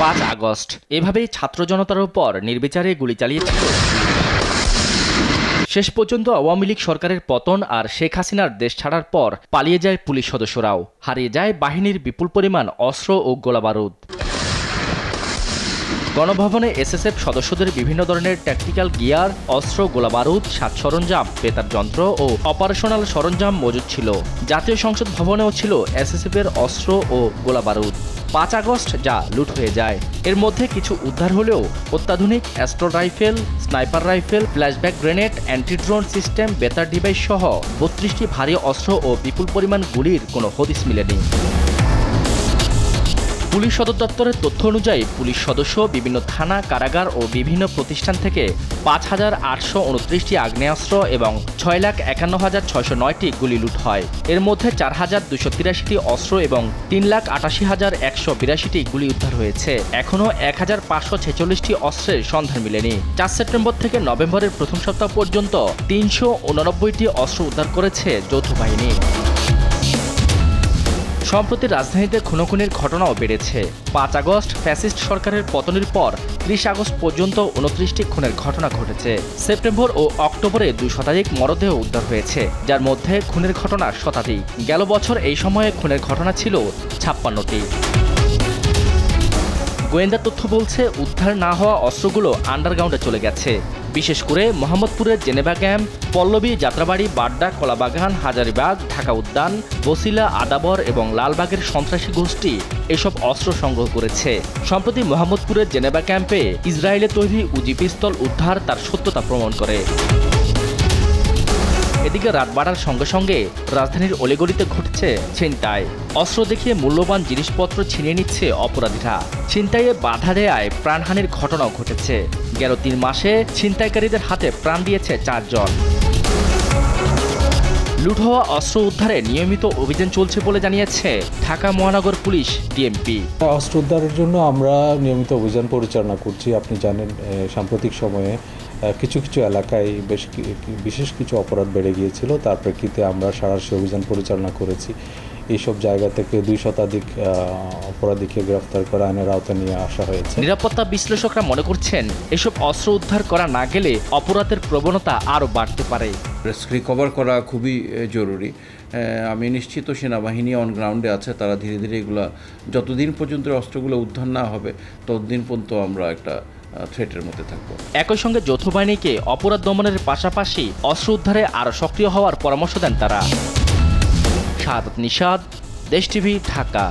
5 August এভাবেই ছাত্র জনতার উপর নির্বিচারে গুলি চালিয়েছিল। শেষ পর্যন্ত আওয়ামী লীগ সরকারের পতন আর শেখ হাসিনার দেশ ছাড়ার পর পালিয়ে যায় পুলিশ সদস্যরাও, হারিয়ে যায় বাহিনীর বিপুল পরিমাণ অস্ত্র ও গোলাবারুদ। গণভবনে এসএসএফ সদস্যদের বিভিন্ন ধরনের ট্যাকটিক্যাল গিয়ার, অস্ত্র, গোলাবারুদ, সাজ সরঞ্জাম, বেতার যন্ত্র ও অপারেশনাল সরঞ্জাম মজুদ ছিল। জাতীয় সংসদ ভবনেও ছিল এসএসএফের অস্ত্র ও গোলাবারুদ। 5 আগস্ট যা লুট হয়ে যায়। এর মধ্যে কিছু উদ্ধার হলেও অত্যাধুনিক astro rifle, sniper rifle, flashback grenade, anti drone system, বেতার ডিভাইস সহ 32টি ভারী অস্ত্র ও বিপুল পরিমাণ গুলির কোনো হদিস মিলেনি। পুলিশ সদর দপ্তরের তথ্য অনুযায়ী পুলিশ সদস্য, বিভিন্ন থানা, কারাগার ও বিভিন্ন প্রতিষ্ঠান থেকে 5,829টি আগ্নেয়াস্ত্র এবং 6,51,609টি গুলি লুট হয়। এর মধ্যে 4,283টি অস্ত্র এবং 3,88,182টি গুলি উদ্ধার হয়েছে। এখনও 1,546টি অস্ত্রের সন্ধান মিলেনি। 4 সেপ্টেম্বর থেকে নভেম্বরের প্রথম সপ্তাহ পর্যন্ত 389টি অস্ত্র উদ্ধার করেছে যৌথ বাহিনী। সম্প্রতি রাজধানীতে খুনোখুনির ঘটনাও বেড়েছে। 5 আগস্ট ফ্যাসিস্ট সরকারের পতনের পর 30 আগস্ট পর্যন্ত 29টি খুনের ঘটনা ঘটেছে। সেপ্টেম্বর ও অক্টোবরে 2 শতাধিক মরদেহ উদ্ধার হয়েছে, যার মধ্যে খুনের ঘটনা শতাধিক। গেল বছর এই সময়ে খুনের ঘটনা ছিল 56টি। গোয়েন্দা তথ্য বলছে উদ্ধার না হওয়া অস্ত্রগুলো আন্ডারগ্রাউন্ডে চলে গেছে। বিশেষ করে মোহাম্মদপুরের জেনেভা ক্যাম্প, পল্লবী, যাত্রাবাড়ি, বাড্ডা, কলাবাগান, হাজারীবাগ, ঢাকা উদ্যান, বসিলা, আদাবর এবং লালবাগের সন্ত্রাসী গোষ্ঠী এসব অস্ত্র সংগ্রহ করেছে। সম্প্রতি মোহাম্মদপুরের জেনেভা ক্যাম্পে ইসরায়েলে তৈরি উজি পিস্তল উদ্ধার তার সত্যতা প্রমাণ করে। এদিকে রাত বাড়ার সঙ্গে সঙ্গে রাজধানীর অলিগলিতে ঘটছে ছিনতাই। অস্ত্র দেখিয়ে মূল্যবান জিনিসপত্র ছিনিয়ে নিচ্ছে অপরাধীরা। ছিনতাইয়ে বাধা দেয়ায় প্রাণহানির ঘটনাও ঘটেছে। গেল 3 মাসে ছিনতাইকারীদের হাতে প্রাণ দিয়েছে 4 জন। লুট হওয়া অস্ত্র উদ্ধারে নিয়মিত অভিযান চলছে বলে জানিয়েছে ঢাকা মহানগর পুলিশ ডিএমপি। অস্ত্র উদ্ধারের জন্য আমরা নিয়মিত অভিযান পরিচালনা করছি। আপনি জানেন সাম্প্রতিক সময়ে কিছু কিছু এলাকায় বিশেষ কিছু অপরাধ বেড়ে গিয়েছিল। তার প্রেক্ষিতে আমরা সাঁড়াশি অভিযান পরিচালনা করেছি। এইসব জায়গা থেকে 2 শতাধিক অপরাধীকে গ্রেফতার করে আইনের আওতায় নিয়ে আসা হয়েছে। নিরাপত্তা বিশ্লেষকরা মনে করছেন এসব অস্ত্র উদ্ধার করা না গেলে অপরাধের প্রবণতা আরও বাড়তে পারে। রিকভার করা খুবই জরুরি। আমি নিশ্চিত সেনাবাহিনী অন গ্রাউন্ডে আছে, তারা ধীরে ধীরে এগুলো যতদিন পর্যন্ত অস্ত্রগুলো উদ্ধার না হবে ততদিন পর্যন্ত আমরা একটা থ্রেটের মধ্যে থাকবো। একই সঙ্গে যৌথ বাহিনীকে অপরাধ দমনের পাশাপাশি অস্ত্র উদ্ধারে আরও সক্রিয় হওয়ার পরামর্শ দেন তারা। শাহাদাত নিশাদ, দেশ টিভি, ঢাকা।